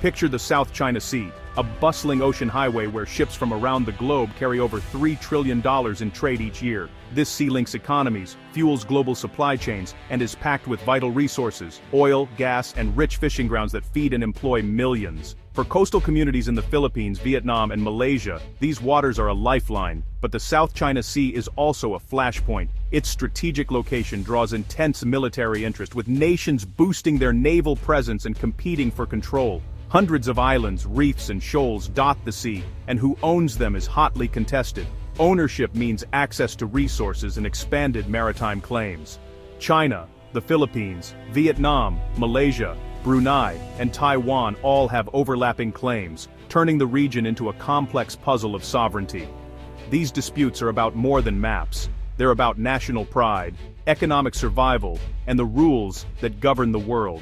Picture the South China Sea, a bustling ocean highway where ships from around the globe carry over $3 trillion in trade each year. This sea links economies, fuels global supply chains, and is packed with vital resources, oil, gas, and rich fishing grounds that feed and employ millions. For coastal communities in the Philippines, Vietnam, and Malaysia, these waters are a lifeline, but the South China Sea is also a flashpoint. Its strategic location draws intense military interest, with nations boosting their naval presence and competing for control. Hundreds of islands, reefs, and shoals dot the sea, and who owns them is hotly contested. Ownership means access to resources and expanded maritime claims. China, the Philippines, Vietnam, Malaysia, Brunei, and Taiwan all have overlapping claims, turning the region into a complex puzzle of sovereignty. These disputes are about more than maps. They're about national pride, economic survival, and the rules that govern the world.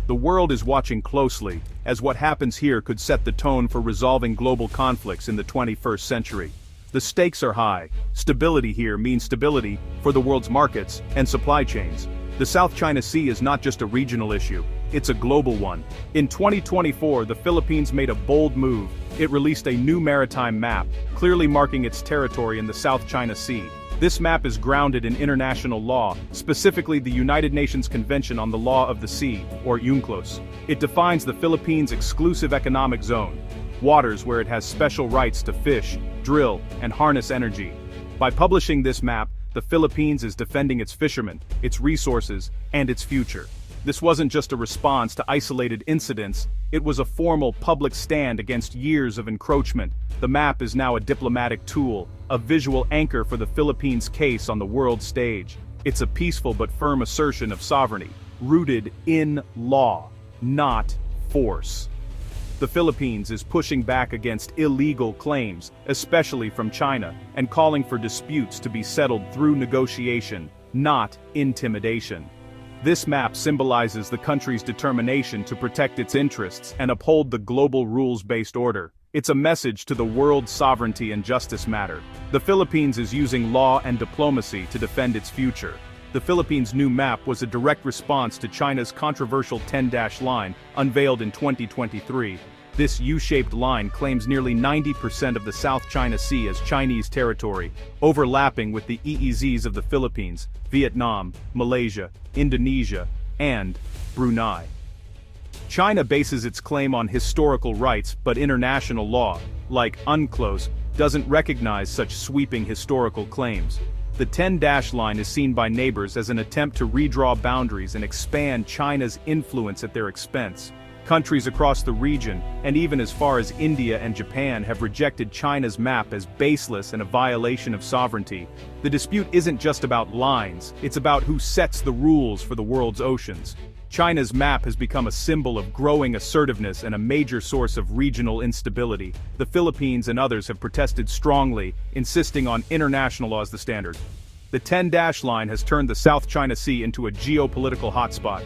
The world is watching closely, as what happens here could set the tone for resolving global conflicts in the 21st century. The stakes are high. Stability here means stability for the world's markets and supply chains. The South China Sea is not just a regional issue, it's a global one. In 2024, the Philippines made a bold move. It released a new maritime map, clearly marking its territory in the South China Sea. This map is grounded in international law, specifically the United Nations Convention on the Law of the Sea, or UNCLOS. It defines the Philippines' exclusive economic zone, waters where it has special rights to fish, drill, and harness energy. By publishing this map, the Philippines is defending its fishermen, its resources, and its future. This wasn't just a response to isolated incidents, it was a formal public stand against years of encroachment. The map is now a diplomatic tool, a visual anchor for the Philippines' case on the world stage. It's a peaceful but firm assertion of sovereignty, rooted in law, not force. The Philippines is pushing back against illegal claims, especially from China, and calling for disputes to be settled through negotiation, not intimidation. This map symbolizes the country's determination to protect its interests and uphold the global rules-based order. It's a message to the world sovereignty and justice matter. The Philippines is using law and diplomacy to defend its future. The Philippines' new map was a direct response to China's controversial 10-dash line, unveiled in 2023. This U-shaped line claims nearly 90% of the South China Sea as Chinese territory, overlapping with the EEZs of the Philippines, Vietnam, Malaysia, Indonesia, and Brunei. China bases its claim on historical rights, but international law, like UNCLOS, doesn't recognize such sweeping historical claims. The 10-dash line is seen by neighbors as an attempt to redraw boundaries and expand China's influence at their expense. Countries across the region, and even as far as India and Japan, have rejected China's map as baseless and a violation of sovereignty. The dispute isn't just about lines, it's about who sets the rules for the world's oceans. China's map has become a symbol of growing assertiveness and a major source of regional instability. The Philippines and others have protested strongly, insisting on international law as the standard. The 10-dash line has turned the South China Sea into a geopolitical hotspot.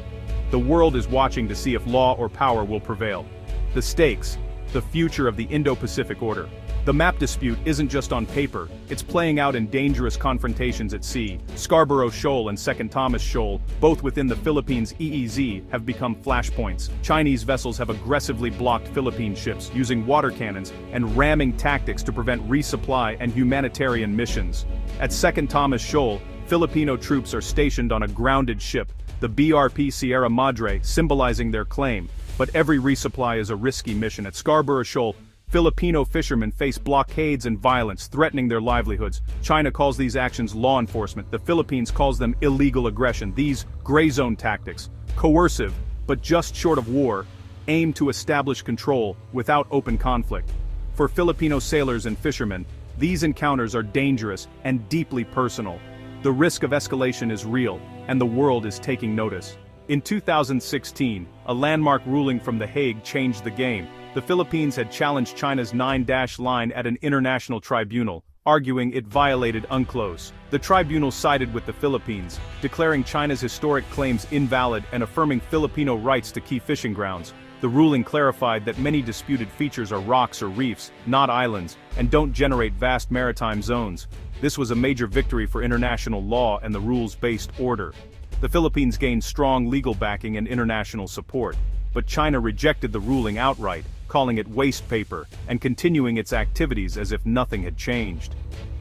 The world is watching to see if law or power will prevail. The stakes, the future of the Indo-Pacific order. The map dispute isn't just on paper, it's playing out in dangerous confrontations at sea. Scarborough Shoal and Second Thomas Shoal, both within the Philippines' EEZ, have become flashpoints. Chinese vessels have aggressively blocked Philippine ships, using water cannons and ramming tactics to prevent resupply and humanitarian missions. At Second Thomas Shoal, Filipino troops are stationed on a grounded ship, the BRP Sierra Madre, symbolizing their claim, but every resupply is a risky mission. At Scarborough Shoal, Filipino fishermen face blockades and violence, threatening their livelihoods. China calls these actions law enforcement. The Philippines calls them illegal aggression. These gray zone tactics, coercive, but just short of war, aim to establish control without open conflict. For Filipino sailors and fishermen, these encounters are dangerous and deeply personal. The risk of escalation is real, and the world is taking notice. In 2016, a landmark ruling from The Hague changed the game. The Philippines had challenged China's 9-dash line at an international tribunal, arguing it violated UNCLOS. The tribunal sided with the Philippines, declaring China's historic claims invalid and affirming Filipino rights to key fishing grounds. The ruling clarified that many disputed features are rocks or reefs, not islands, and don't generate vast maritime zones. This was a major victory for international law and the rules-based order. The Philippines gained strong legal backing and international support. but China rejected the ruling outright, calling it waste paper, and continuing its activities as if nothing had changed.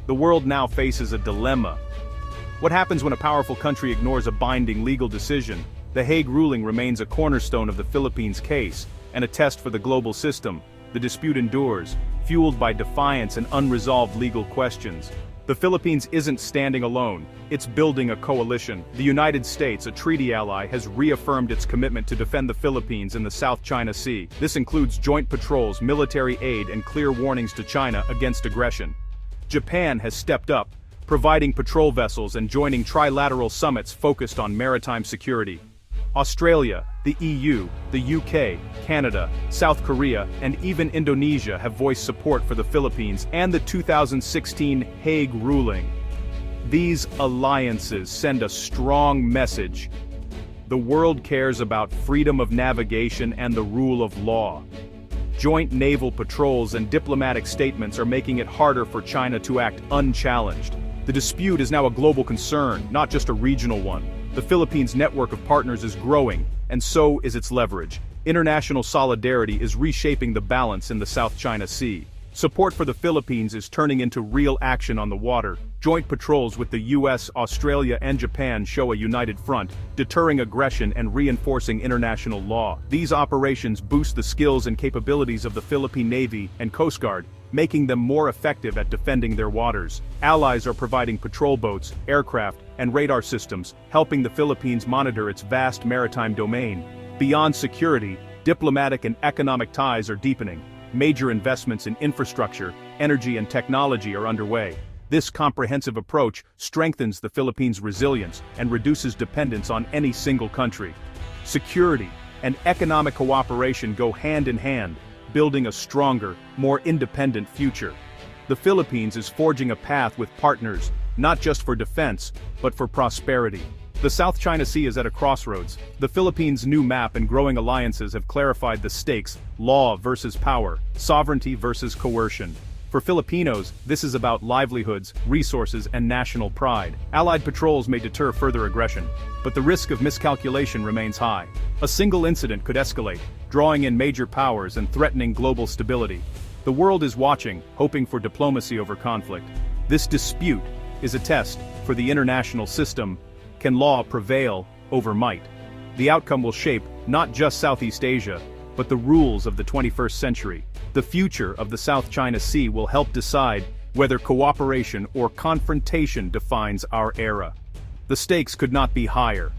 The world now faces a dilemma. What happens when a powerful country ignores a binding legal decision? The Hague ruling remains a cornerstone of the Philippines' case, and a test for the global system. The dispute endures, fueled by defiance and unresolved legal questions. The Philippines isn't standing alone, it's building a coalition. The United States, a treaty ally, has reaffirmed its commitment to defend the Philippines in the South China Sea. This includes joint patrols, military aid, and clear warnings to China against aggression. Japan has stepped up, providing patrol vessels and joining trilateral summits focused on maritime security. Australia, the EU, the UK, Canada, South Korea, and even Indonesia have voiced support for the Philippines and the 2016 Hague ruling. These alliances send a strong message. The world cares about freedom of navigation and the rule of law. Joint naval patrols and diplomatic statements are making it harder for China to act unchallenged. The dispute is now a global concern, not just a regional one. The Philippines' network of partners is growing, and so is its leverage. International solidarity is reshaping the balance in the South China Sea. Support for the Philippines is turning into real action on the water. Joint patrols with the US, Australia, and Japan show a united front, deterring aggression and reinforcing international law. These operations boost the skills and capabilities of the Philippine Navy and Coast Guard, making them more effective at defending their waters. Allies are providing patrol boats, aircraft, and radar systems, helping the Philippines monitor its vast maritime domain. Beyond security, diplomatic and economic ties are deepening. Major investments in infrastructure, energy, and technology are underway. This comprehensive approach strengthens the Philippines' resilience and reduces dependence on any single country. Security and economic cooperation go hand in hand, building a stronger, more independent future. The Philippines is forging a path with partners, not just for defense, but for prosperity. The South China Sea is at a crossroads. The Philippines' new map and growing alliances have clarified the stakes: law versus power, sovereignty versus coercion. For Filipinos, this is about livelihoods, resources, and national pride. Allied patrols may deter further aggression, but the risk of miscalculation remains high. A single incident could escalate, drawing in major powers and threatening global stability. The world is watching, hoping for diplomacy over conflict. This dispute is a test for the international system. Can law prevail over might? The outcome will shape not just Southeast Asia, but the rules of the 21st century. The future of the South China Sea will help decide whether cooperation or confrontation defines our era. The stakes could not be higher.